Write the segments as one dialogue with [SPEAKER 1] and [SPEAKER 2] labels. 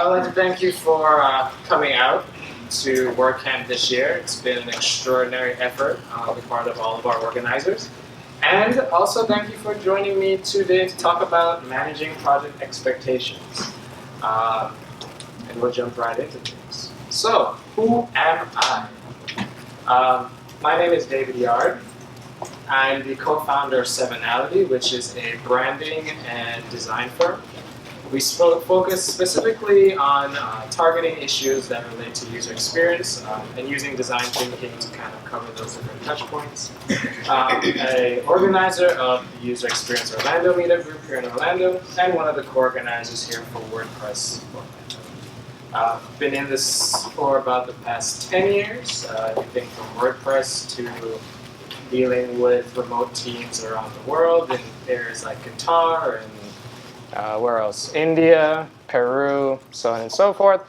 [SPEAKER 1] I would like to thank you for coming out to WordCamp this year. It's been an extraordinary effort on the part of all of our organizers. And also thank you for joining me today to talk about managing project expectations. And we'll jump right into things. So, who am I? My name is David Yarde. I'm the co-founder of Sevenality, which is a branding and design firm. We focus specifically on targeting issues that relate to user experience and using design thinking to kind of cover those different touch points. An organizer of the User Experience-Orlando meetup group here in Orlando, and one of the co-organizers here for WordPress-Orlando. I've been in this for about the past 10 years, everything from WordPress to dealing with remote teams around the world in areas like Qatar and where else? India, Peru, so on and so forth.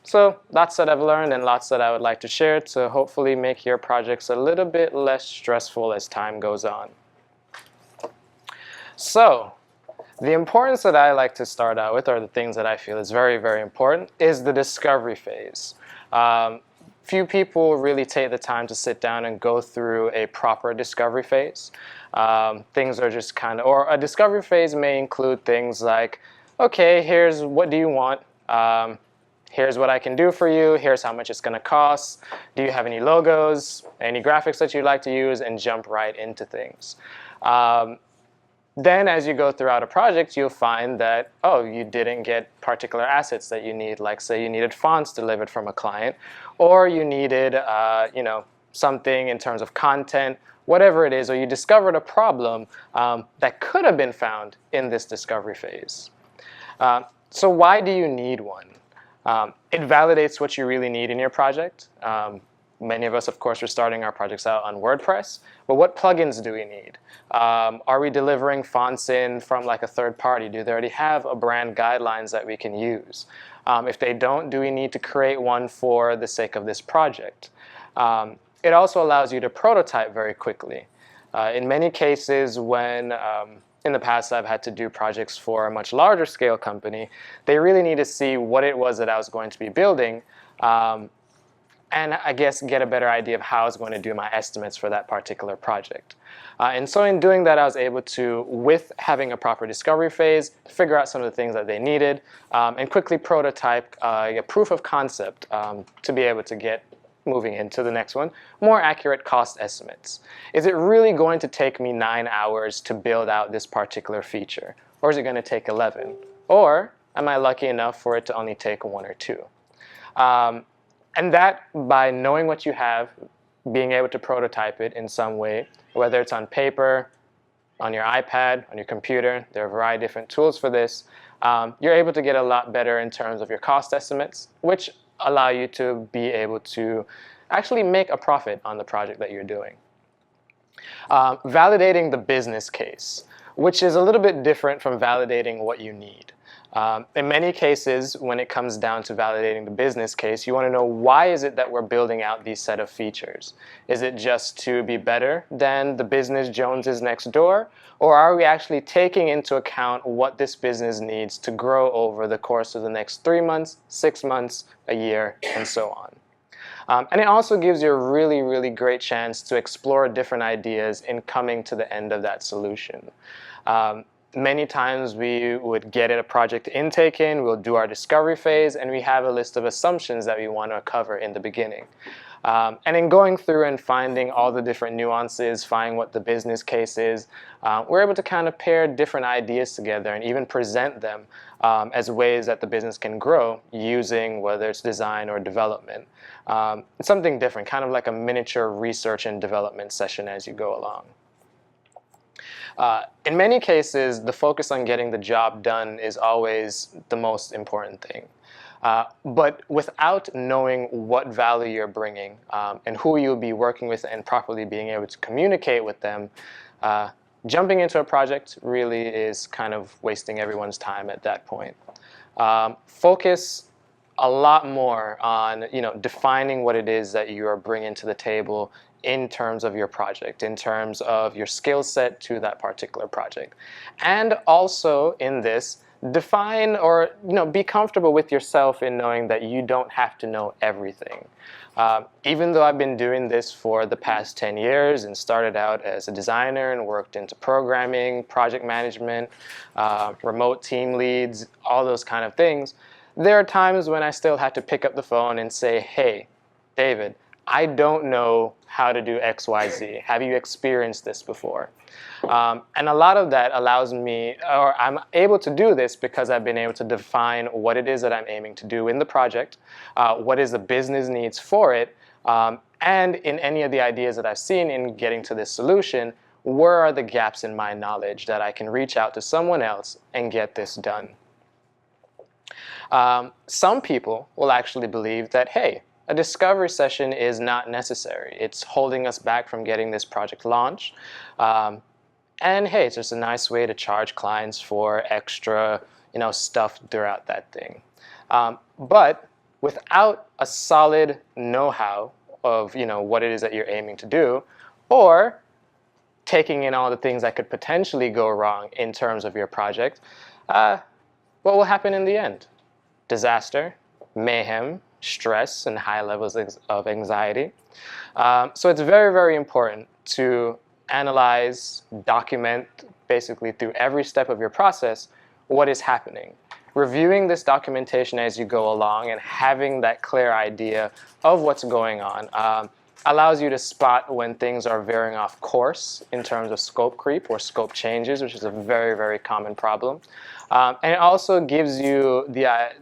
[SPEAKER 1] So lots that I've learned and lots that I would like to share to hopefully make your projects a little bit less stressful as time goes on. So the importance that I like to start out with, or the things that I feel is very, very important, is the discovery phase. Few people really take the time to sit down and go through a proper discovery phase. Things are just kind of, or a discovery phase may include things like, okay, here's what do you want, here's what I can do for you, here's how much it's going to cost, do you have any logos, any graphics that you'd like to use, and jump right into things. Then as you go throughout a project, you'll find that, oh, you didn't get particular assets that you need, like say you needed fonts delivered from a client, or you needed something in terms of content, whatever it is, or you discovered a problem that could have been found in this discovery phase. So why do you need one? It validates what you really need in your project. Many of us, of course, are starting our projects out on WordPress, but what plugins do we need? Are we delivering fonts in from like a third party? Do they already have a brand guidelines that we can use? If they don't, do we need to create one for the sake of this project? It also allows you to prototype very quickly. In many cases, when in the past I've had to do projects for a much larger scale company, they really need to see what it was that I was going to be building, and I guess get a better idea of how I was going to do my estimates for that particular project. And so in doing that, I was able to, with having a proper discovery phase, figure out some of the things that they needed, and quickly prototype a proof of concept to be able to get moving into the next one, more accurate cost estimates. Is it really going to take me 9 hours to build out this particular feature? Or is it going to take 11? Or am I lucky enough for it to only take 1 or 2? And that, by knowing what you have, being able to prototype it in some way, whether it's on paper, on your iPad, on your computer, there are a variety of different tools for this, you're able to get a lot better in terms of your cost estimates, which allow you to be able to actually make a profit on the project that you're doing. Validating the business case, which is a little bit different from validating what you need. In many cases, when it comes down to validating the business case, you want to know why is it that we're building out these set of features? Is it just to be better than the business Joneses next door? Or are we actually taking into account what this business needs to grow over the course of the next 3 months, 6 months, a year, and so on? And it also gives you a really, really great chance to explore different ideas in coming to the end of that solution. Many times we would get a project intake in, we'll do our discovery phase, and we have a list of assumptions that we want to cover in the beginning. And in going through and finding all the different nuances, finding what the business case is, we're able to kind of pair different ideas together and even present them as ways that the business can grow using whether it's design or development. It's something different, kind of like a miniature research and development session as you go along. In many cases, the focus on getting the job done is always the most important thing. But without knowing what value you're bringing and who you'll be working with and properly being able to communicate with them, jumping into a project really is kind of wasting everyone's time at that point. Focus a lot more on defining what it is that you are bringing to the table in terms of your project, in terms of your skill set to that particular project. And also in this, define or be comfortable with yourself in knowing that you don't have to know everything. Even though I've been doing this for the past 10 years and started out as a designer and worked into programming, project management, remote team leads, all those kind of things, there are times when I still have to pick up the phone and say, hey, David, I don't know how to do X, Y, Z. Have you experienced this before? And a lot of that allows me, or I'm able to do this because I've been able to define what it is that I'm aiming to do in the project, what is the business needs for it, and in any of the ideas that I've seen in getting to this solution, where are the gaps in my knowledge that I can reach out to someone else and get this done? Some people will actually believe that, hey, a discovery session is not necessary. It's holding us back from getting this project launched. And hey, it's just a nice way to charge clients for extra, stuff throughout that thing. But without a solid know-how of, what it is that you're aiming to do, or taking in all the things that could potentially go wrong in terms of your project, what will happen in the end? Disaster, mayhem, stress, and high levels of anxiety. So it's very, very important to analyze, document, basically through every step of your process, what is happening. Reviewing this documentation as you go along and having that clear idea of what's going on allows you to spot when things are veering off course in terms of scope creep or scope changes, which is a very, very common problem. And it also gives you the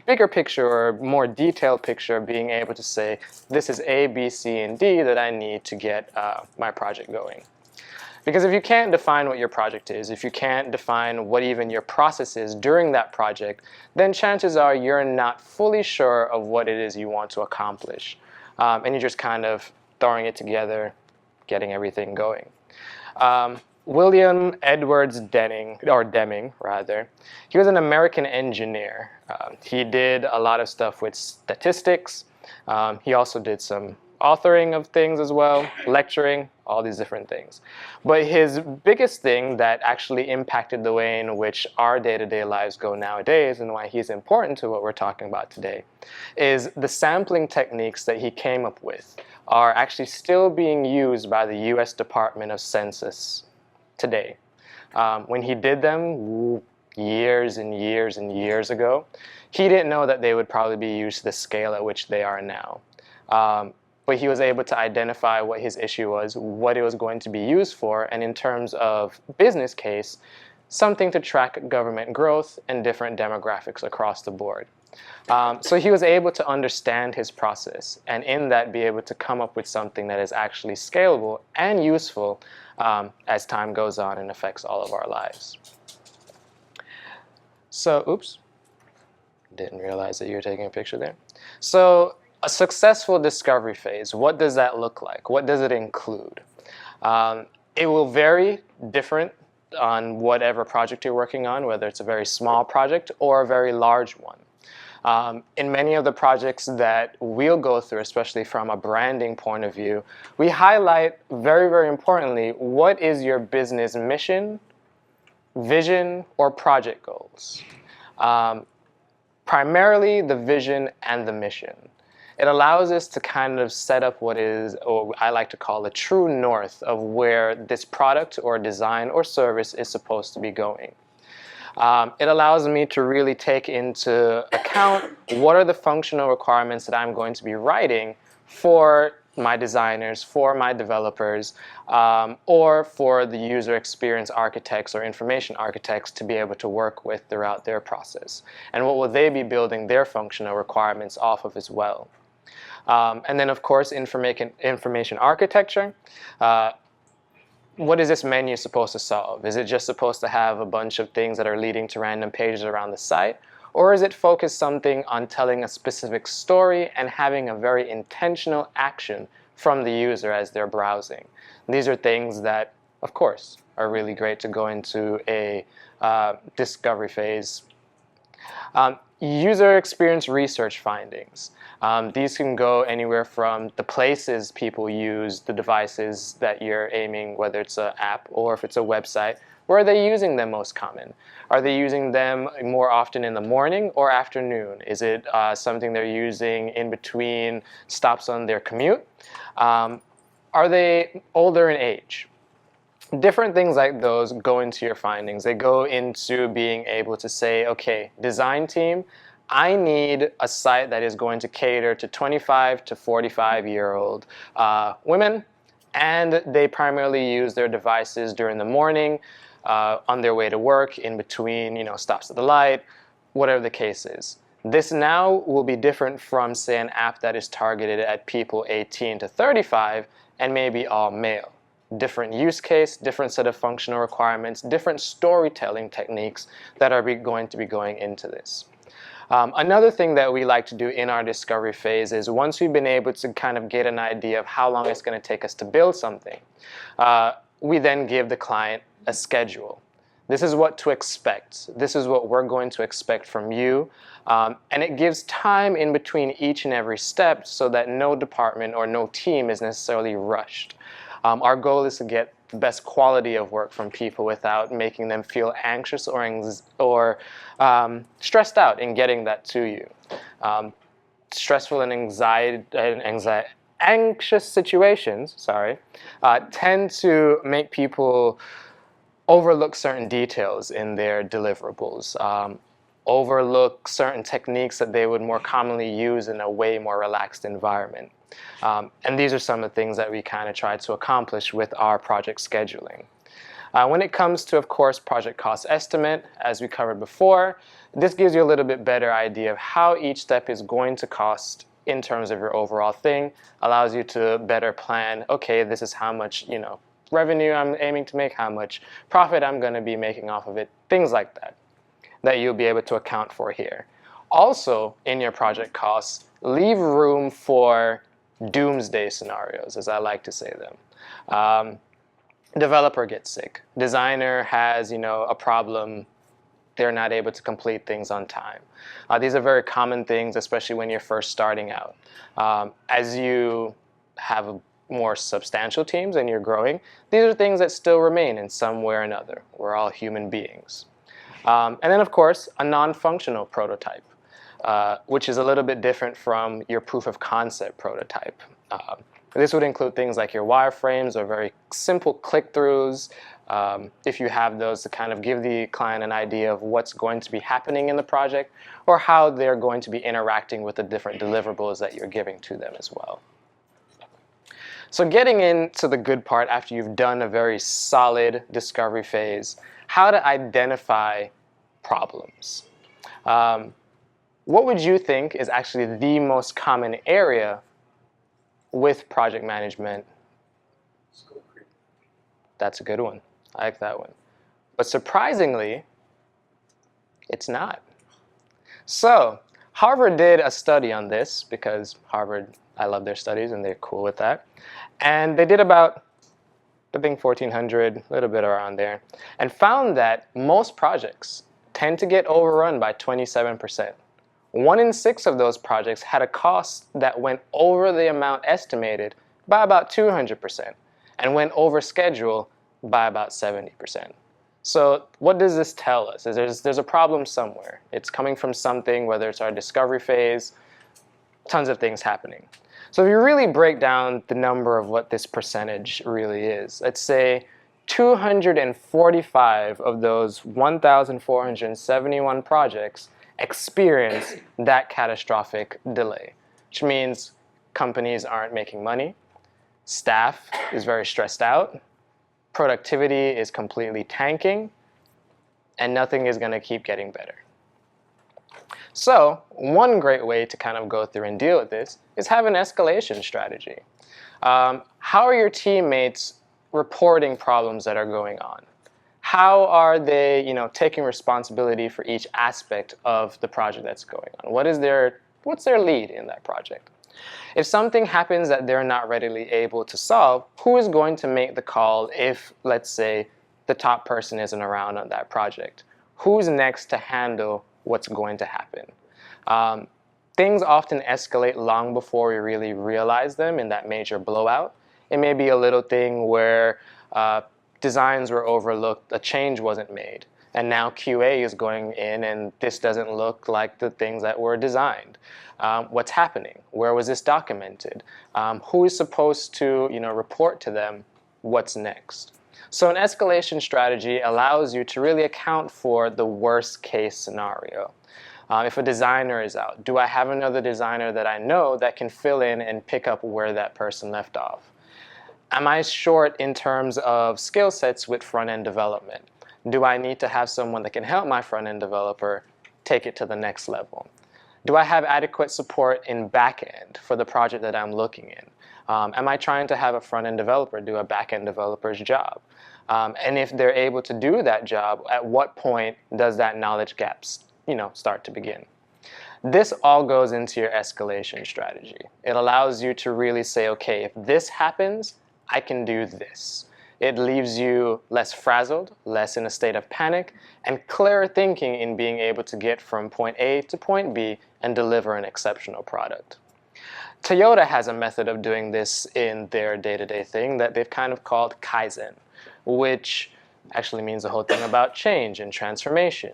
[SPEAKER 1] bigger picture or more detailed picture of being able to say, this is A, B, C, and D that I need to get my project going. Because if you can't define what your project is, if you can't define what even your process is during that project, then chances are you're not fully sure of what it is you want to accomplish. And you're just kind of throwing it together, getting everything going. William Edwards Deming, he was an American engineer. He did a lot of stuff with statistics. He also did some authoring of things as well, lecturing, all these different things. But his biggest thing that actually impacted the way in which our day-to-day lives go nowadays and why he's important to what we're talking about today is the sampling techniques that he came up with are actually still being used by the U.S. Department of Census today. When he did them years and years and years ago, he didn't know that they would probably be used to the scale at which they are now. But he was able to identify what his issue was, what it was going to be used for, and in terms of business case, something to track government growth and different demographics across the board. So he was able to understand his process, and in that be able to come up with something that is actually scalable and useful as time goes on and affects all of our lives. So, oops, didn't realize that you were taking a picture there. So, a successful discovery phase, what does that look like? What does it include? It will vary different on whatever project you're working on, whether it's a very small project or a very large one. In many of the projects that we'll go through, especially from a branding point of view, we highlight very, very importantly, what is your business mission, vision, or project goals? Primarily the vision and the mission. It allows us to kind of set up what is, or I like to call a true north of where this product or design or service is supposed to be going. It allows me to really take into account what are the functional requirements that I'm going to be writing for my designers, for my developers, or for the user experience architects or information architects to be able to work with throughout their process. And what will they be building their functional requirements off of as well. And then, of course, information architecture. What is this menu supposed to solve? Is it just supposed to have a bunch of things that are leading to random pages around the site? Or is it focused something on telling a specific story and having a very intentional action from the user as they're browsing? These are things that, of course, are really great to go into a discovery phase. User experience research findings. These can go anywhere from the places people use the devices that you're aiming, whether it's an app or if it's a website. Where are they using them most common? Are they using them more often in the morning or afternoon? Is it something they're using in between stops on their commute? Are they older in age? Different things like those go into your findings. They go into being able to say, okay, design team, I need a site that is going to cater to 25 to 45-year-old women, and they primarily use their devices during the morning, on their way to work, in between, stops at the light, whatever the case is. This now will be different from, say, an app that is targeted at people 18 to 35 and maybe all male. Different use case, different set of functional requirements, different storytelling techniques that are going to be going into this. Another thing that we like to do in our discovery phase is once we've been able to kind of get an idea of how long it's going to take us to build something, we then give the client a schedule. This is what to expect. This is what we're going to expect from you. And it gives time in between each and every step so that no department or no team is necessarily rushed. Our goal is to get the best quality of work from people without making them feel anxious or stressed out in getting that to you. Stressful and anxious situations, tend to make people overlook certain details in their deliverables, overlook certain techniques that they would more commonly use in a way more relaxed environment. And these are some of the things that we kind of try to accomplish with our project scheduling. When it comes to, of course, project cost estimate, as we covered before, this gives you a little bit better idea of how each step is going to cost in terms of your overall thing, allows you to better plan, okay, this is how much, revenue I'm aiming to make, how much profit I'm going to be making off of it, things like that you'll be able to account for here. Also, in your project costs, leave room for doomsday scenarios, as I like to say them. Developer gets sick. Designer has, a problem. They're not able to complete things on time. These are very common things, especially when you're first starting out. As you have more substantial teams and you're growing, these are things that still remain in some way or another. We're all human beings. And then, of course, a non-functional prototype, which is a little bit different from your proof of concept prototype. This would include things like your wireframes or very simple click-throughs, if you have those, to kind of give the client an idea of what's going to be happening in the project or how they're going to be interacting with the different deliverables that you're giving to them as well. So getting into the good part after you've done a very solid discovery phase, how to identify problems. What would you think is actually the most common area with project management?
[SPEAKER 2] Scope creep.
[SPEAKER 1] That's a good one. I like that one. But surprisingly, it's not. So Harvard did a study on this, because Harvard, I love their studies and they're cool with that. And they did about, I think, 1,400, a little bit around there, and found that most projects tend to get overrun by 27%. 1 in 6 of those projects had a cost that went over the amount estimated by about 200% and went over schedule by about 70%. So what does this tell us? Is there's a problem somewhere. It's coming from something, whether it's our discovery phase, tons of things happening. So if you really break down the number of what this percentage really is, let's say 245 of those 1,471 projects experience that catastrophic delay, which means companies aren't making money, staff is very stressed out, productivity is completely tanking, and nothing is going to keep getting better. So one great way to kind of go through and deal with this is have an escalation strategy. How are your teammates reporting problems that are going on? How are they, taking responsibility for each aspect of the project that's going on? What's their lead in that project? If something happens that they're not readily able to solve, who is going to make the call if, let's say, the top person isn't around on that project? Who's next to handle what's going to happen? Things often escalate long before we really realize them in that major blowout. It may be a little thing where designs were overlooked, a change wasn't made, and now QA is going in and this doesn't look like the things that were designed. What's happening? Where was this documented? Who is supposed to report to them what's next? So an escalation strategy allows you to really account for the worst case scenario. If a designer is out, do I have another designer that I know that can fill in and pick up where that person left off? Am I short in terms of skill sets with front-end development? Do I need to have someone that can help my front-end developer take it to the next level? Do I have adequate support in back-end for the project that I'm looking in? Am I trying to have a front-end developer do a back-end developer's job? And if they're able to do that job, at what point does that knowledge gap start to begin? This all goes into your escalation strategy. It allows you to really say, okay, if this happens, I can do this. It leaves you less frazzled, less in a state of panic, and clearer thinking in being able to get from point A to point B and deliver an exceptional product. Toyota has a method of doing this in their day-to-day thing that they've kind of called Kaizen, which actually means the whole thing about change and transformation.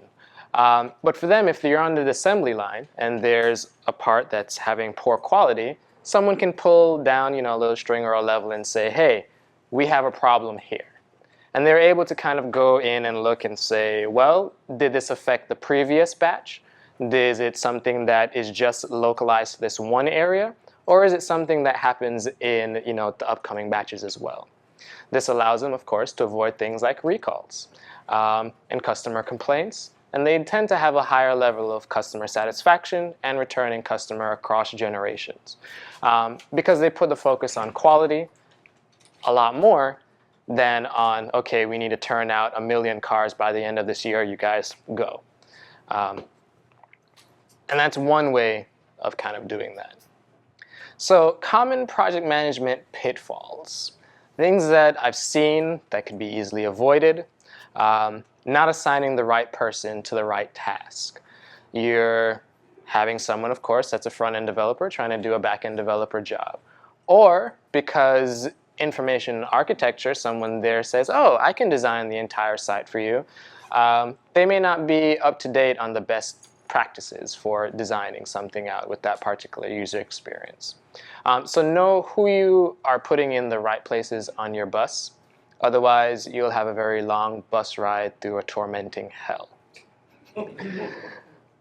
[SPEAKER 1] But for them, if you're on the assembly line and there's a part that's having poor quality, someone can pull down a little string or a level and say, hey, we have a problem here. And they're able to kind of go in and look and say, well, did this affect the previous batch? Is it something that is just localized to this one area? Or is it something that happens in the upcoming batches as well? This allows them, of course, to avoid things like recalls and customer complaints. And they tend to have a higher level of customer satisfaction and returning customer across generations because they put the focus on quality a lot more than on, okay, we need to turn out 1 million cars by the end of this year, you guys go. And that's one way of kind of doing that. So common project management pitfalls, things that I've seen that could be easily avoided. Not assigning the right person to the right task. You're having someone, of course, that's a front-end developer trying to do a back-end developer job. Or because information architecture, someone there says, oh, I can design the entire site for you. They may not be up to date on the best practices for designing something out with that particular user experience. So know who you are putting in the right places on your bus. Otherwise, you'll have a very long bus ride through a tormenting hell.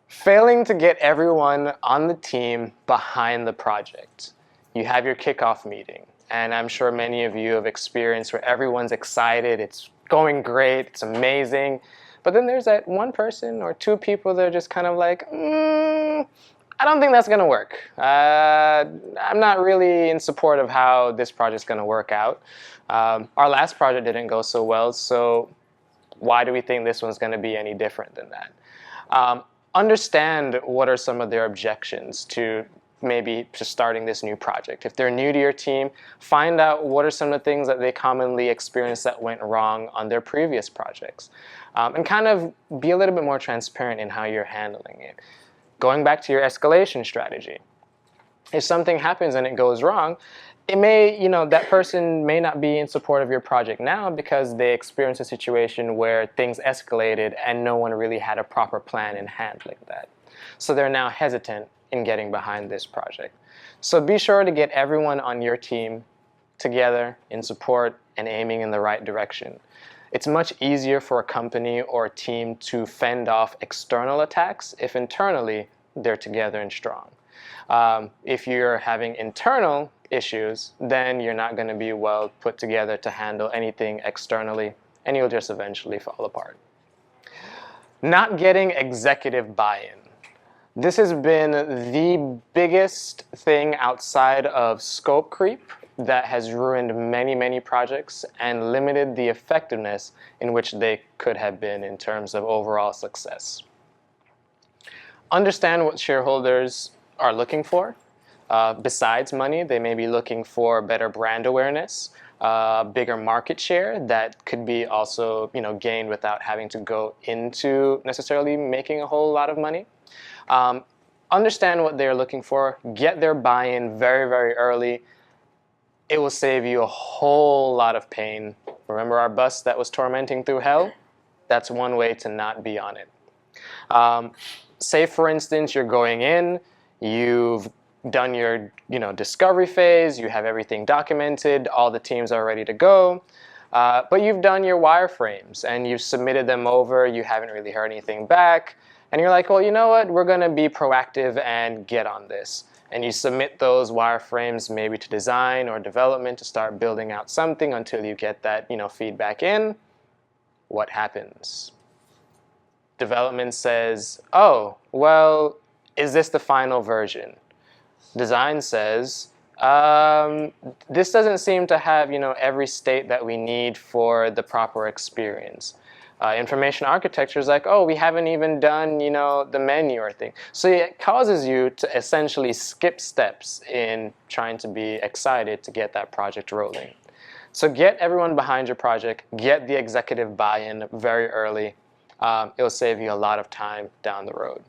[SPEAKER 1] Failing to get everyone on the team behind the project. You have your kickoff meeting, and I'm sure many of you have experienced where everyone's excited, it's going great, it's amazing, but then there's that one person or two people that are just kind of like, I don't think that's going to work. I'm not really in support of how this project's going to work out. Our last project didn't go so well, so why do we think this one's going to be any different than that? Understand what are some of their objections to maybe just starting this new project. If they're new to your team, find out what are some of the things that they commonly experience that went wrong on their previous projects. And kind of be a little bit more transparent in how you're handling it. Going back to your escalation strategy. If something happens and it goes wrong, it may, that person may not be in support of your project now because they experienced a situation where things escalated and no one really had a proper plan in handling that. So they're now hesitant in getting behind this project. So be sure to get everyone on your team together in support and aiming in the right direction. It's much easier for a company or a team to fend off external attacks if internally they're together and strong. If you're having internal issues, then you're not going to be well put together to handle anything externally, and you'll just eventually fall apart. Not getting executive buy-in. This has been the biggest thing outside of scope creep that has ruined many, many projects and limited the effectiveness in which they could have been in terms of overall success. Understand what shareholders are looking for. Besides money, they may be looking for better brand awareness, bigger market share that could be also gained without having to go into necessarily making a whole lot of money. understand what they're looking for, get their buy-in very, very early. It will save you a whole lot of pain. Remember our bus that was tormenting through hell? That's one way to not be on it. Say, for instance, you're going in, you've done your discovery phase, you have everything documented, all the teams are ready to go, but you've done your wireframes and you've submitted them over, you haven't really heard anything back, and you're like, well, you know what, we're going to be proactive and get on this. And you submit those wireframes maybe to design or development to start building out something until you get that feedback in. What happens? Development says, oh, well, is this the final version? Design says, this doesn't seem to have every state that we need for the proper experience. Information architecture is like, oh, we haven't even done the menu or thing. So it causes you to essentially skip steps in trying to be excited to get that project rolling. So get everyone behind your project, get the executive buy-in very early. It'll save you a lot of time down the road.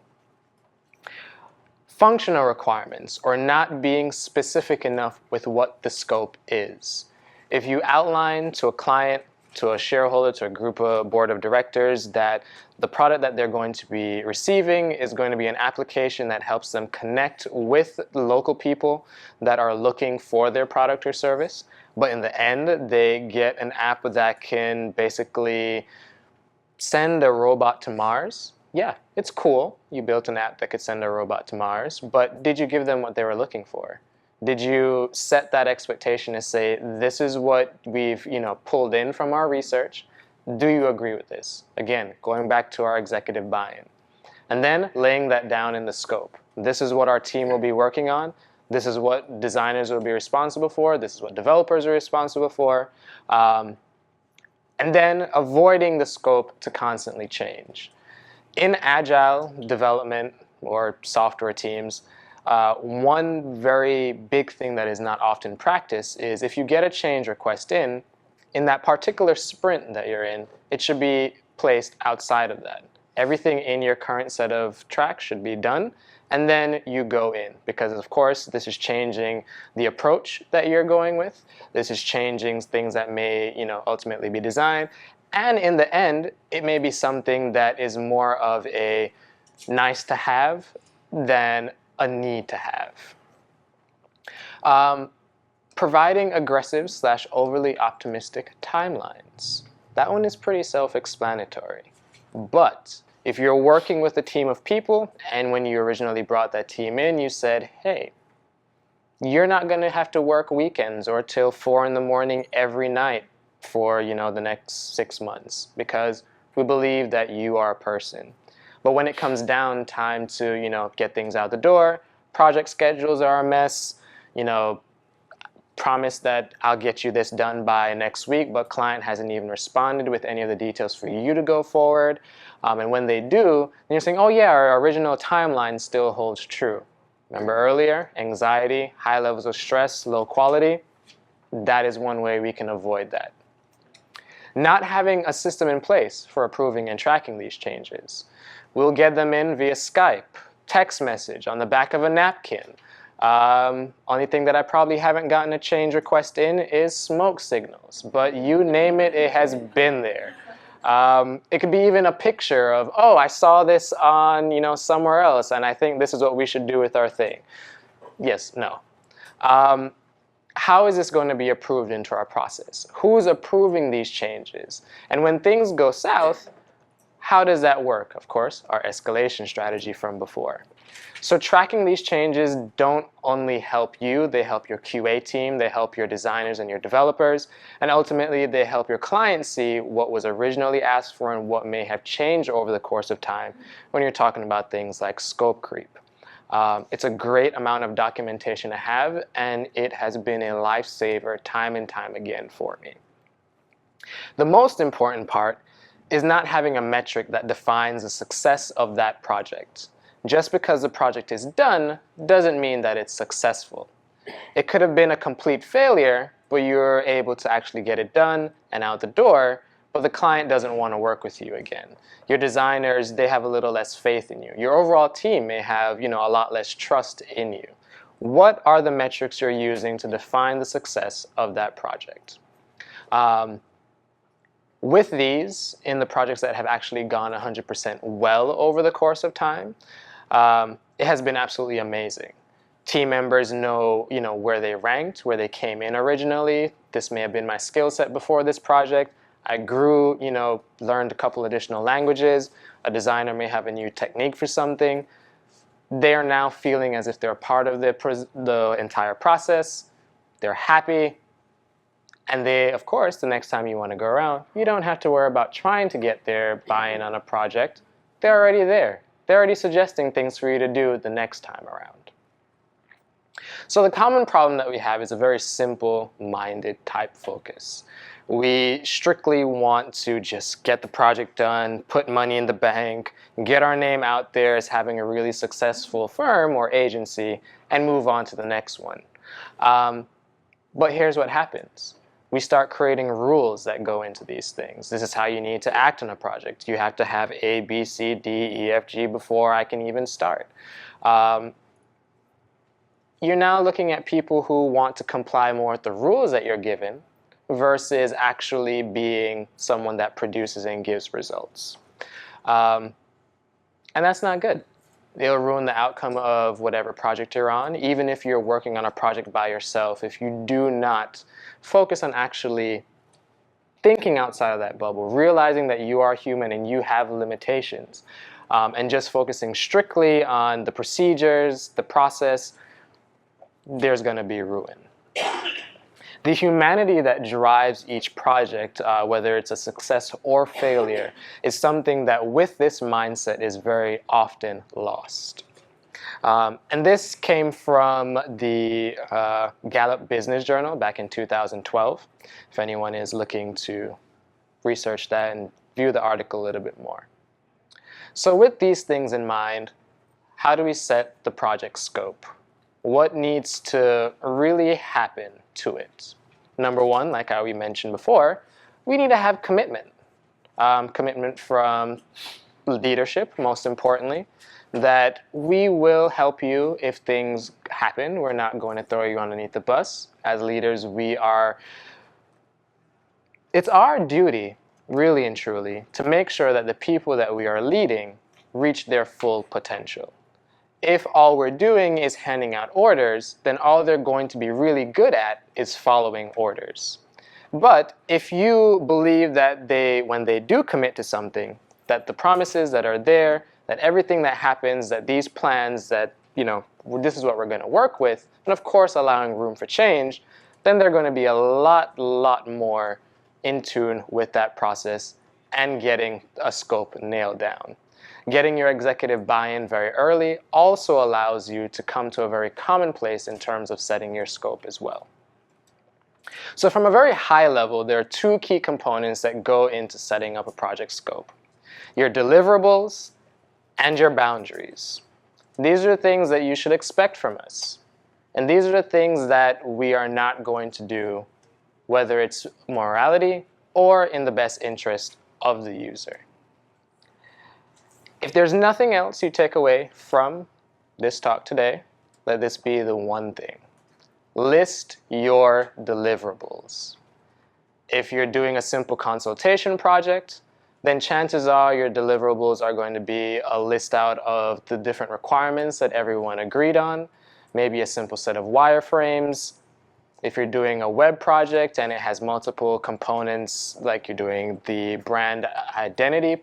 [SPEAKER 1] Functional requirements, or not being specific enough with what the scope is. If you outline to a client, to a shareholder, to a group of board of directors that the product that they're going to be receiving is going to be an application that helps them connect with local people that are looking for their product or service, but in the end they get an app that can basically send a robot to Mars. Yeah, it's cool. You built an app that could send a robot to Mars, but did you give them what they were looking for? Did you set that expectation to say, this is what we've pulled in from our research? Do you agree with this? Again, going back to our executive buy-in. And then laying that down in the scope. This is what our team will be working on. This is what designers will be responsible for. This is what developers are responsible for. And then avoiding the scope to constantly change. In agile development or software teams, one very big thing that is not often practiced is if you get a change request in that particular sprint that you're in, it should be placed outside of that. Everything in your current set of tracks should be done, and then you go in, because of course this is changing the approach that you're going with. This is changing things that may ultimately be designed, and in the end it may be something that is more of a nice to have than a need to have. Providing aggressive / overly optimistic timelines. That one is pretty self-explanatory. But if you're working with a team of people, and when you originally brought that team in, you said, hey, you're not going to have to work weekends or till 4 in the morning every night for the next 6 months, because we believe that you are a person. But when it comes down time to get things out the door, project schedules are a mess, promise that I'll get you this done by next week, but client hasn't even responded with any of the details for you to go forward. And when they do, then you're saying, oh yeah, our original timeline still holds true. Remember earlier, anxiety, high levels of stress, low quality? That is one way we can avoid that. Not having a system in place for approving and tracking these changes. We'll get them in via Skype, text message, on the back of a napkin. Only thing that I probably haven't gotten a change request in is smoke signals, but you name it, it has been there. It could be even a picture of, oh, I saw this on somewhere else, and I think this is what we should do with our thing. Yes, no. How is this going to be approved into our process? Who's approving these changes? And when things go south, how does that work? Of course, our escalation strategy from before. So tracking these changes don't only help you, they help your QA team, they help your designers and your developers, and ultimately they help your client see what was originally asked for and what may have changed over the course of time when you're talking about things like scope creep. It's a great amount of documentation to have, and it has been a lifesaver time and time again for me. The most important part is not having a metric that defines the success of that project. Just because the project is done doesn't mean that it's successful. It could have been a complete failure, but you're able to actually get it done and out the door, but the client doesn't want to work with you again. Your designers, they have a little less faith in you. Your overall team may have, a lot less trust in you. What are the metrics you're using to define the success of that project? With these, in the projects that have actually gone 100% well over the course of time, it has been absolutely amazing. Team members know, where they ranked, where they came in originally. This may have been my skill set before this project. I grew, learned a couple additional languages. A designer may have a new technique for something. They are now feeling as if they're a part of the entire process. They're happy. And they, of course, the next time you want to go around, you don't have to worry about trying to get their buy-in on a project. They're already there. They're already suggesting things for you to do the next time around. So the common problem that we have is a very simple-minded type focus. We strictly want to just get the project done, put money in the bank, get our name out there as having a really successful firm or agency, and move on to the next one. But here's what happens. We start creating rules that go into these things. This is how you need to act on a project. You have to have A, B, C, D, E, F, G before I can even start. You're now looking at people who want to comply more with the rules that you're given versus actually being someone that produces and gives results. And that's not good. It'll ruin the outcome of whatever project you're on. Even if you're working on a project by yourself, if you do not focus on actually thinking outside of that bubble, realizing that you are human and you have limitations, and just focusing strictly on the procedures, the process, there's going to be ruin. The humanity that drives each project, whether it's a success or failure, is something that with this mindset is very often lost. And this came from the Gallup Business Journal back in 2012, if anyone is looking to research that and view the article a little bit more. So with these things in mind, how do we set the project scope? What needs to really happen to it? Number one, like how we mentioned before, we need to have commitment. Commitment from leadership, most importantly, that we will help you if things happen. We're not going to throw you underneath the bus. As leaders, it's our duty, really and truly, to make sure that the people that we are leading reach their full potential. If all we're doing is handing out orders, then all they're going to be really good at is following orders. But if you believe that when they do commit to something, that the promises that are there, that everything that happens, that these plans, that this is what we're going to work with, and of course allowing room for change, then they're going to be a lot more in tune with that process and getting a scope nailed down. Getting your executive buy-in very early also allows you to come to a very common place in terms of setting your scope as well. So from a very high level, there are two key components that go into setting up a project scope: your deliverables and your boundaries. These are the things that you should expect from us. And these are the things that we are not going to do, whether it's morality or in the best interest of the user. If there's nothing else you take away from this talk today, let this be the one thing. List your deliverables. If you're doing a simple consultation project, then chances are your deliverables are going to be a list out of the different requirements that everyone agreed on, maybe a simple set of wireframes. If you're doing a web project and it has multiple components, like you're doing the brand identity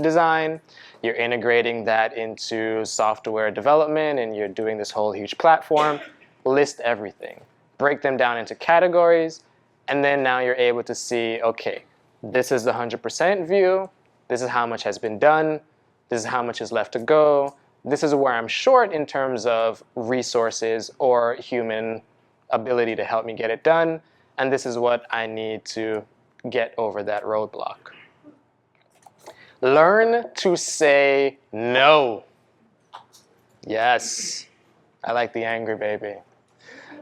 [SPEAKER 1] design, you're integrating that into software development, and you're doing this whole huge platform, list everything. Break them down into categories, and then now you're able to see, okay, this is the 100% view, this is how much has been done, this is how much is left to go, this is where I'm short in terms of resources or human ability to help me get it done, and this is what I need to get over that roadblock. Learn to say no. Yes, I like the angry baby.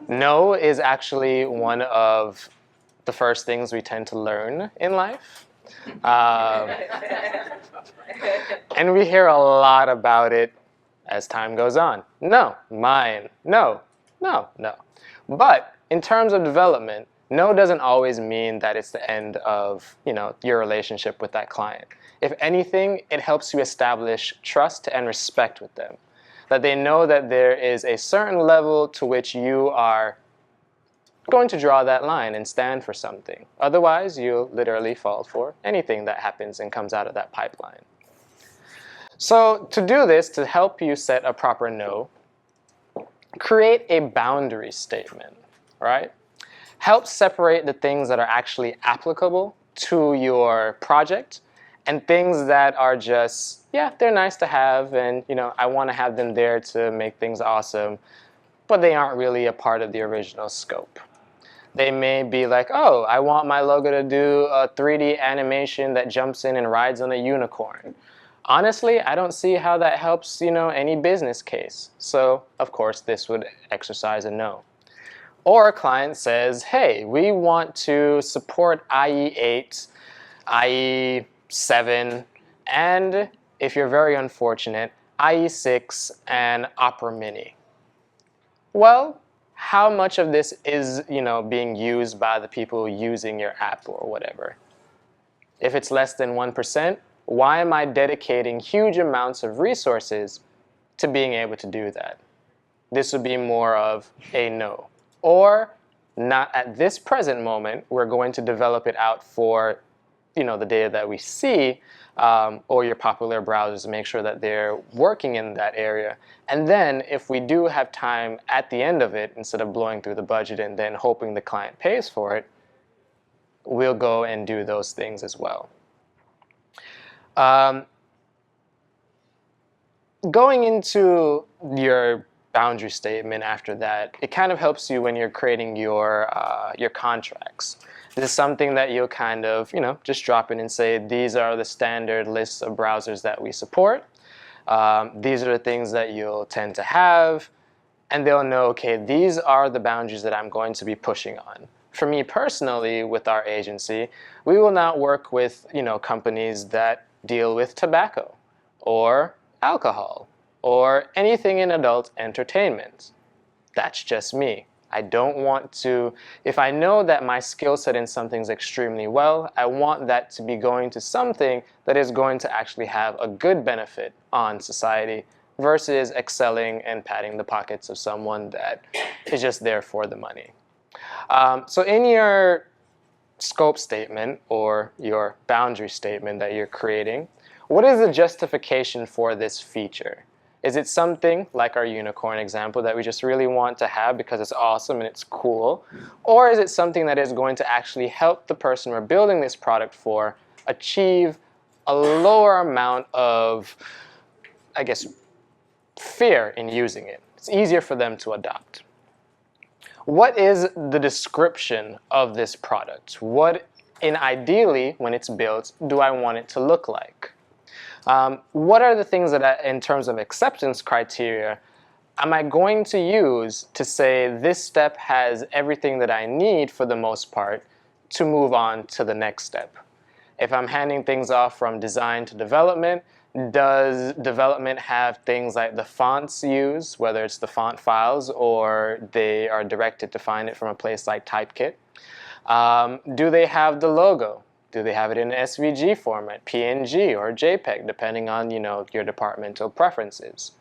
[SPEAKER 1] No is actually one of the first things we tend to learn in life. Um, and we hear a lot about it as time goes on. No, mine, no, no, no. But in terms of development, no doesn't always mean that it's the end of, your relationship with that client. If anything, it helps you establish trust and respect with them. That they know that there is a certain level to which you are going to draw that line and stand for something. Otherwise, you'll literally fall for anything that happens and comes out of that pipeline. So to do this, to help you set a proper no, create a boundary statement, right? Help separate the things that are actually applicable to your project and things that are just, yeah, they're nice to have, and I want to have them there to make things awesome, but they aren't really a part of the original scope. They may be like, oh, I want my logo to do a 3D animation that jumps in and rides on a unicorn. Honestly, I don't see how that helps, any business case. So, of course, this would exercise a no. Or a client says, hey, we want to support IE8, IE7, and if you're very unfortunate, IE6 and Opera Mini. Well, how much of this is, being used by the people using your app or whatever? If it's less than 1%, why am I dedicating huge amounts of resources to being able to do that? This would be more of a no. Or, not at this present moment, we're going to develop it out for, the data that we see, or your popular browsers, to make sure that they're working in that area. And then, if we do have time at the end of it, instead of blowing through the budget and then hoping the client pays for it, we'll go and do those things as well. Going into your boundary statement after that, it kind of helps you when you're creating your contracts. This is something that you'll kind of, just drop in and say, these are the standard lists of browsers that we support. These are the things that you'll tend to have. And they'll know, okay, these are the boundaries that I'm going to be pushing on. For me personally, with our agency, we will not work with, companies that deal with tobacco or alcohol or anything in adult entertainment. That's just me. I don't want to, if I know that my skill set in something's extremely well, I want that to be going to something that is going to actually have a good benefit on society versus excelling and padding the pockets of someone that is just there for the money. So in your scope statement or your boundary statement that you're creating, what is the justification for this feature? Is it something like our unicorn example that we just really want to have because it's awesome and it's cool? Or is it something that is going to actually help the person we're building this product for achieve a lower amount of, I guess, fear in using it? It's easier for them to adopt. What is the description of this product? What, ideally, when it's built, do I want it to look like? What are the things that, in terms of acceptance criteria, am I going to use to say this step has everything that I need for the most part to move on to the next step? If I'm handing things off from design to development, does development have things like the fonts used, whether it's the font files or they are directed to find it from a place like Typekit? Do they have the logo? Do they have it in SVG format, PNG, or JPEG, depending on your departmental preferences?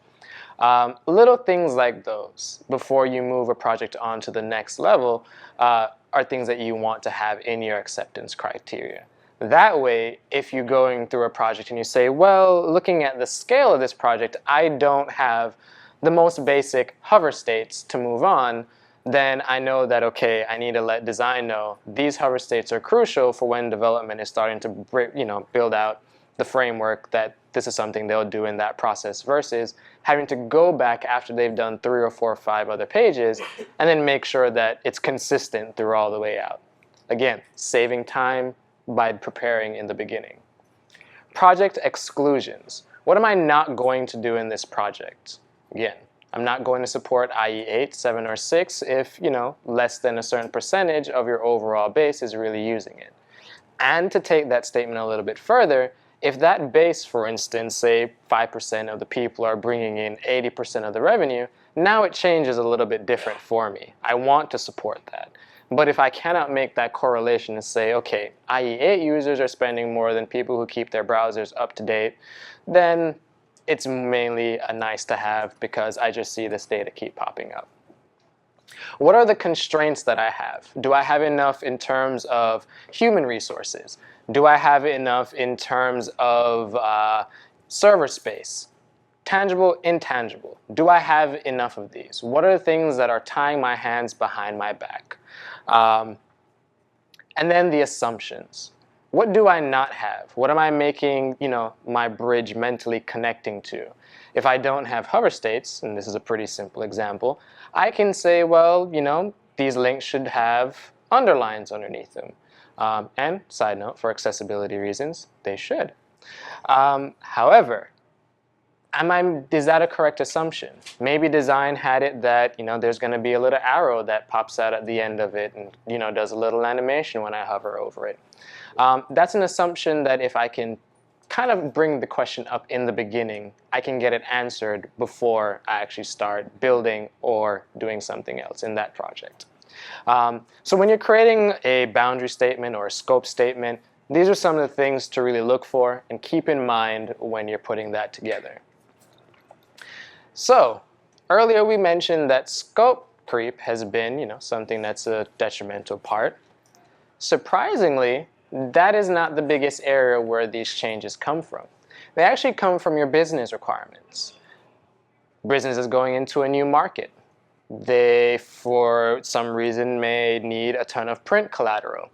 [SPEAKER 1] Little things like those before you move a project on to the next level are things that you want to have in your acceptance criteria. That way, if you're going through a project and you say, well, looking at the scale of this project, I don't have the most basic hover states to move on, then I know that, okay, I need to let design know these hover states are crucial for when development is starting to build out the framework, that this is something they'll do in that process, versus having to go back after they've done 3 or 4 or 5 other pages and then make sure that it's consistent through all the way out. Again, saving time by preparing in the beginning. Project exclusions. What am I not going to do in this project? Again, I'm not going to support IE8, 7, or 6 if, less than a certain percentage of your overall base is really using it. And to take that statement a little bit further, if that base, for instance, say 5% of the people are bringing in 80% of the revenue, now it changes a little bit different for me. I want to support that. But if I cannot make that correlation and say, okay, IE8 users are spending more than people who keep their browsers up to date, then it's mainly a nice to have because I just see this data keep popping up. What are the constraints that I have? Do I have enough in terms of human resources? Do I have enough in terms of server space? Tangible, intangible. Do I have enough of these? What are the things that are tying my hands behind my back? And then the assumptions. What do I not have? What am I making, my bridge mentally connecting to? If I don't have hover states, and this is a pretty simple example, I can say, well, these links should have underlines underneath them. And side note, for accessibility reasons, they should. However, is that a correct assumption? Maybe design had it that there's going to be a little arrow that pops out at the end of it and does a little animation when I hover over it. That's an assumption that if I can kind of bring the question up in the beginning, I can get it answered before I actually start building or doing something else in that project. So when you're creating a boundary statement or a scope statement, these are some of the things to really look for and keep in mind when you're putting that together. So earlier we mentioned that scope creep has been something that's a detrimental part. Surprisingly, that is not the biggest area where these changes come from. They actually come from your business requirements. Business is going into a new market. They, for some reason, may need a ton of print collateral.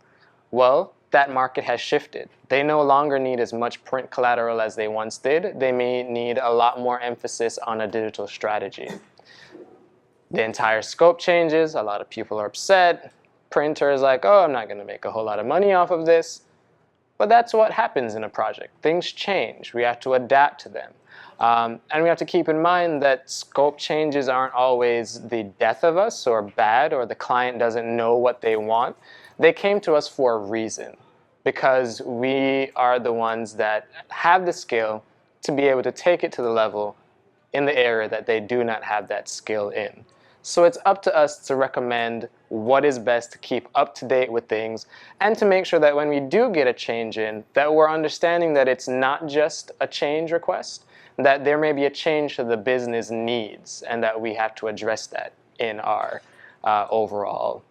[SPEAKER 1] Well, that market has shifted. They no longer need as much print collateral as they once did. They may need a lot more emphasis on a digital strategy. The entire scope changes. A lot of people are upset. Printer is like, oh, I'm not going to make a whole lot of money off of this. But that's what happens in a project. Things change. We have to adapt to them. And we have to keep in mind that scope changes aren't always the death of us or bad or the client doesn't know what they want. They came to us for a reason because we are the ones that have the skill to be able to take it to the level in the area that they do not have that skill in. So it's up to us to recommend what is best to keep up to date with things and to make sure that when we do get a change in, that we're understanding that it's not just a change request, that there may be a change to the business needs and that we have to address that in our overall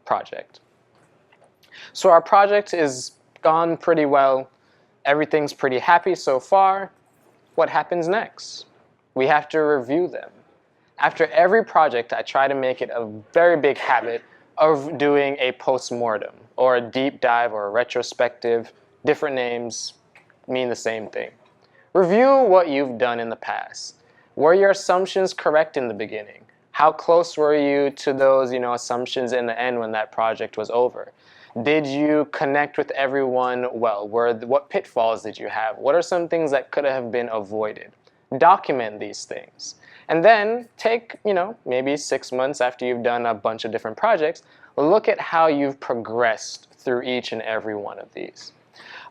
[SPEAKER 1] project. So our project is gone pretty well. Everything's pretty happy so far. What happens next? We have to review them. After every project, I try to make it a very big habit of doing a post-mortem or a deep dive or a retrospective. Different names mean the same thing. Review what you've done in the past. Were your assumptions correct in the beginning? How close were you to those assumptions in the end when that project was over? Did you connect with everyone well? What pitfalls did you have? What are some things that could have been avoided? Document these things. And then take, maybe 6 months after you've done a bunch of different projects, look at how you've progressed through each and every one of these.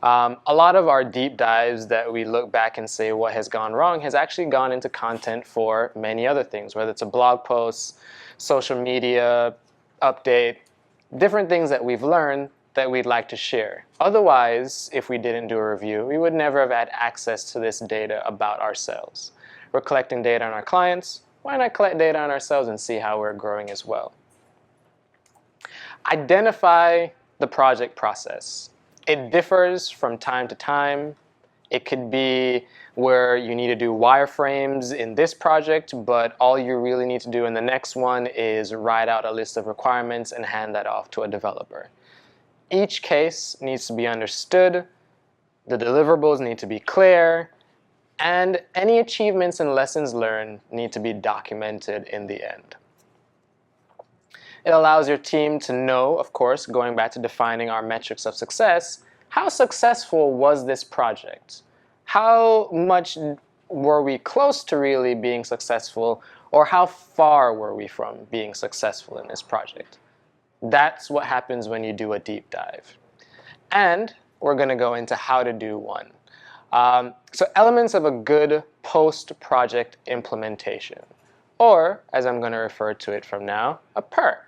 [SPEAKER 1] A lot of our deep dives that we look back and say what has gone wrong has actually gone into content for many other things, whether it's a blog post, social media, update, different things that we've learned that we'd like to share. Otherwise, if we didn't do a review, we would never have had access to this data about ourselves. We're collecting data on our clients. Why not collect data on ourselves and see how we're growing as well? Identify the project process. It differs from time to time. It could be where you need to do wireframes in this project, but all you really need to do in the next one is write out a list of requirements and hand that off to a developer. Each case needs to be understood. The deliverables need to be clear. And any achievements and lessons learned need to be documented in the end. It allows your team to know, of course, going back to defining our metrics of success, how successful was this project? How much were we close to really being successful, or how far were we from being successful in this project? That's what happens when you do a deep dive. And we're going to go into how to do one. So elements of a good post-project implementation, or as I'm going to refer to it from now, a PER.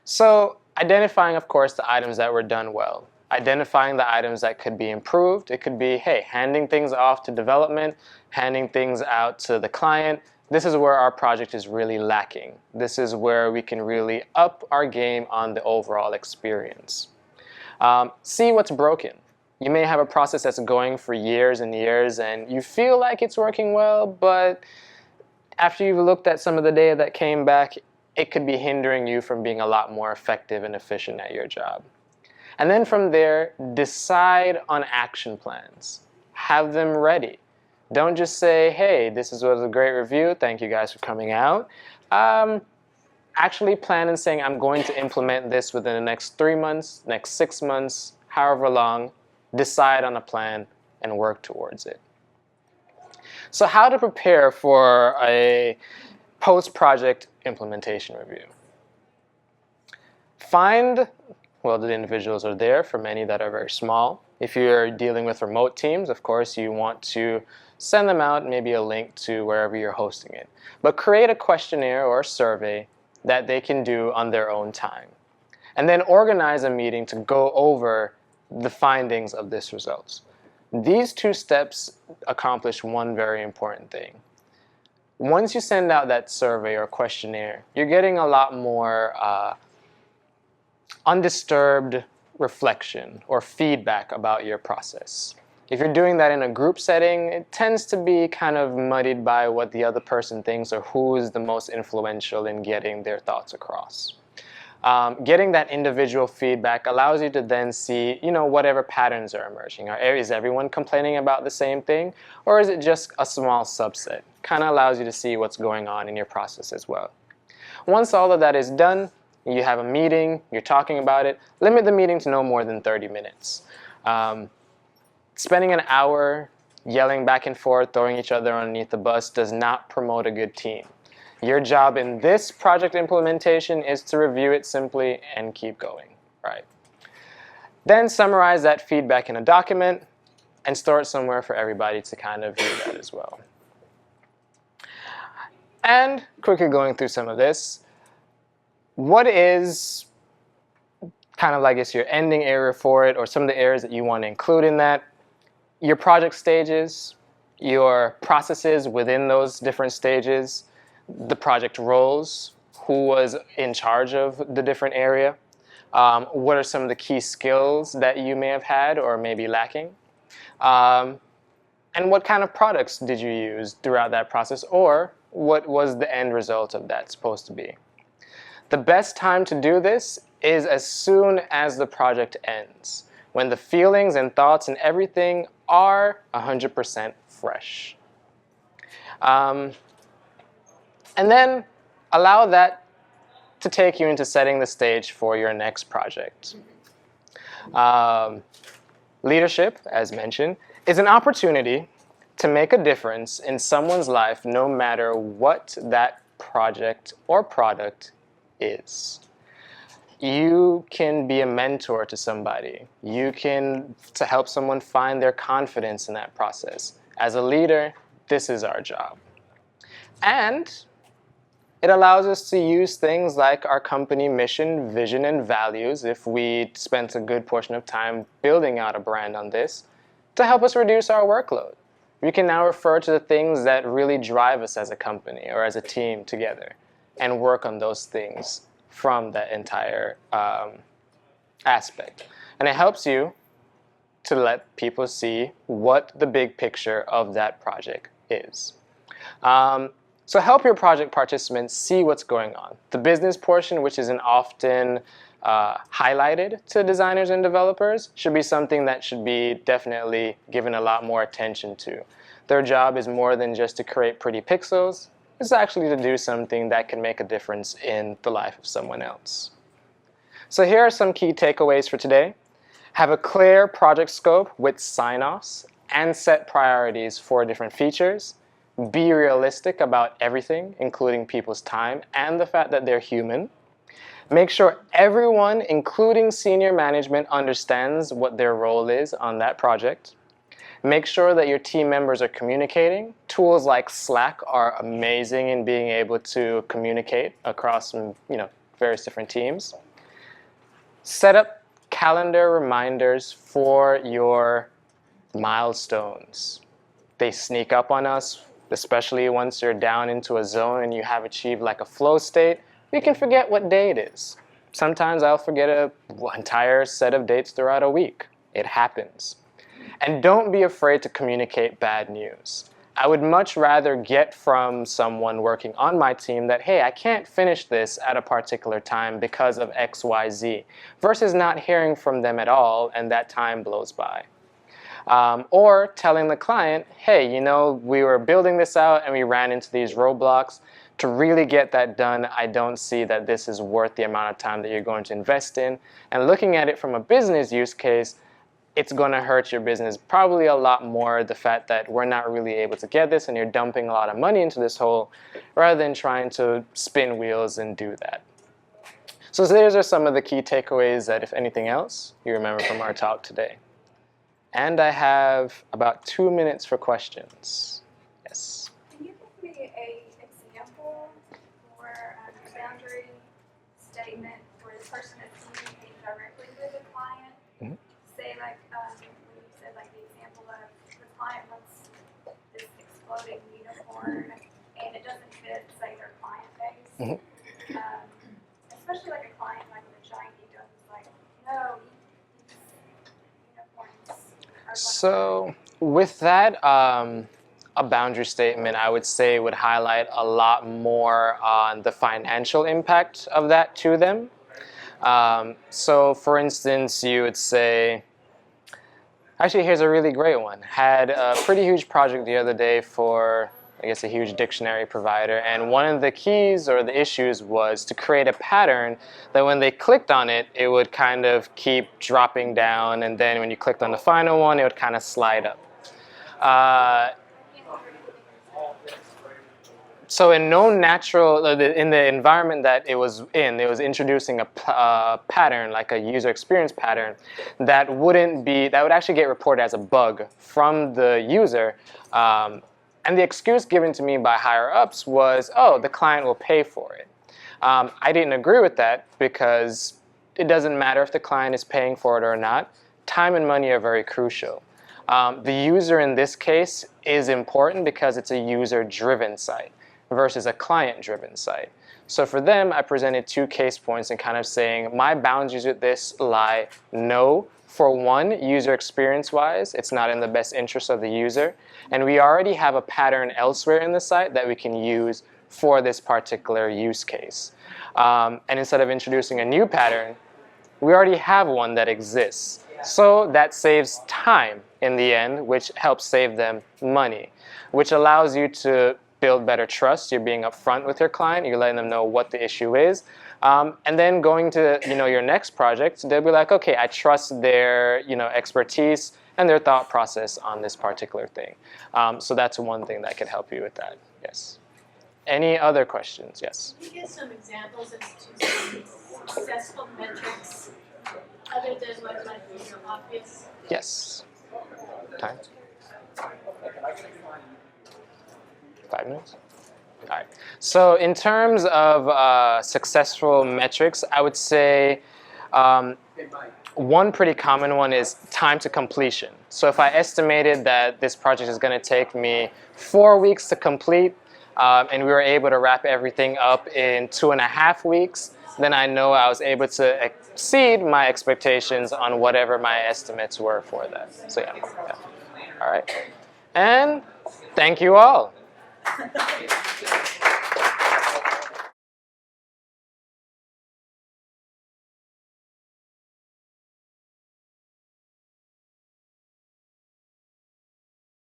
[SPEAKER 1] So identifying, of course, the items that were done well. Identifying the items that could be improved. It could be, hey, handing things off to development, handing things out to the client. This is where our project is really lacking. This is where we can really up our game on the overall experience. See what's broken. You may have a process that's going for years and years and you feel like it's working well, but after you've looked at some of the data that came back, it could be hindering you from being a lot more effective and efficient at your job. And then from there, decide on action plans. Have them ready. Don't just say, hey, this was a great review, thank you guys for coming out. Actually plan and saying, I'm going to implement this within the next 3 months, next 6 months, however long. Decide on a plan and work towards it. So how to prepare for a post-project implementation review. Find, well, the individuals are there for many that are very small. If you're dealing with remote teams, of course, you want to send them out maybe a link to wherever you're hosting it. But create a questionnaire or a survey that they can do on their own time. And then organize a meeting to go over the findings of this results. These 2 steps accomplish one very important thing. Once you send out that survey or questionnaire, you're getting a lot more undisturbed reflection or feedback about your process. If you're doing that in a group setting, it tends to be kind of muddied by what the other person thinks or who is the most influential in getting their thoughts across. Getting that individual feedback allows you to then see, whatever patterns are emerging. Is everyone complaining about the same thing, or is it just a small subset? Kind of allows you to see what's going on in your process as well. Once all of that is done, you have a meeting, you're talking about it, limit the meeting to no more than 30 minutes. Spending an hour yelling back and forth, throwing each other underneath the bus does not promote a good team. Your job in this project implementation is to review it simply and keep going, right? Then summarize that feedback in a document and store it somewhere for everybody to kind of view that as well. And quickly going through some of this, what is kind of, I guess, your ending area for it, or some of the areas that you want to include in that? Your project stages, your processes within those different stages, the project roles, who was in charge of the different area, what are some of the key skills that you may have had or may be lacking, and what kind of products did you use throughout that process, or what was the end result of that supposed to be. The best time to do this is as soon as the project ends, when the feelings and thoughts and everything are 100% fresh. And then allow that to take you into setting the stage for your next project. Leadership, as mentioned, is an opportunity to make a difference in someone's life no matter what that project or product is. You can be a mentor to somebody. You can to help someone find their confidence in that process. As a leader, this is our job. And it allows us to use things like our company mission, vision, and values, if we spent a good portion of time building out a brand on this, to help us reduce our workload. We can now refer to the things that really drive us as a company or as a team together and work on those things from that entire aspect. And it helps you to let people see what the big picture of that project is. So help your project participants see what's going on. The business portion, which isn't often highlighted to designers and developers, should be something that should be definitely given a lot more attention to. Their job is more than just to create pretty pixels. It's actually to do something that can make a difference in the life of someone else. So here are some key takeaways for today. Have a clear project scope with sign-offs and set priorities for different features. Be realistic about everything, including people's time and the fact that they're human. Make sure everyone, including senior management, understands what their role is on that project. Make sure that your team members are communicating. Tools like Slack are amazing in being able to communicate across, various different teams. Set up calendar reminders for your milestones. They sneak up on us, especially once you're down into a zone and you have achieved like a flow state. You can forget what day it is. Sometimes I'll forget an entire set of dates throughout a week. It happens. And don't be afraid to communicate bad news. I would much rather get from someone working on my team that, hey, I can't finish this at a particular time because of X, Y, Z, versus not hearing from them at all and that time blows by. Or telling the client, hey, we were building this out and we ran into these roadblocks. To really get that done, I don't see that this is worth the amount of time that you're going to invest in. And looking at it from a business use case, it's going to hurt your business probably a lot more, the fact that we're not really able to get this and you're dumping a lot of money into this hole rather than trying to spin wheels and do that. So those are some of the key takeaways that, if anything else, you remember from our talk today. And I have about 2 minutes for questions. Yes?
[SPEAKER 3] Can you give me an example for a boundary statement where the person is communicating directly with the client?
[SPEAKER 1] Mm-hmm.
[SPEAKER 3] Say, like, when you said, like, the example of the client wants this exploding unicorn, and it doesn't fit, say, their client base.
[SPEAKER 1] Mm-hmm.
[SPEAKER 3] Especially like a client like with a giant ego who's like, no,
[SPEAKER 1] So with that, a boundary statement, I would say, would highlight a lot more on the financial impact of that to them. So for instance, you would say, actually, here's a really great one. Had a pretty huge project the other day for, I guess, a huge dictionary provider, and one of the keys or the issues was to create a pattern that when they clicked on it, it would kind of keep dropping down, and then when you clicked on the final one, it would kind of slide up. So in in the environment that it was in, it was introducing a pattern, like a user experience pattern, that would actually get reported as a bug from the user. And the excuse given to me by higher-ups was, oh, the client will pay for it. I didn't agree with that because it doesn't matter if the client is paying for it or not. Time and money are very crucial. The user in this case is important because it's a user-driven site versus a client-driven site. So for them, I presented 2 case points and kind of saying, my boundaries with this lie no. For one, user experience-wise, it's not in the best interest of the user. And we already have a pattern elsewhere in the site that we can use for this particular use case. And instead of introducing a new pattern, we already have one that exists. So that saves time in the end, which helps save them money, which allows you to build better trust. You're being upfront with your client. You're letting them know what the issue is. And then going to your next project, they'll be like, okay, I trust their expertise and their thought process on this particular thing. So that's one thing that could help you with that. Yes. Any other questions? Yes.
[SPEAKER 4] Can you give some examples as to some successful metrics other than what might be obvious?
[SPEAKER 1] Yes. Time? 5 minutes? All right. So in terms of successful metrics, I would say one pretty common one is time to completion. So if I estimated that this project is going to take me 4 weeks to complete, and we were able to wrap everything up in 2.5 weeks, then I know I was able to exceed my expectations on whatever my estimates were for that. So yeah. All right. And thank you all.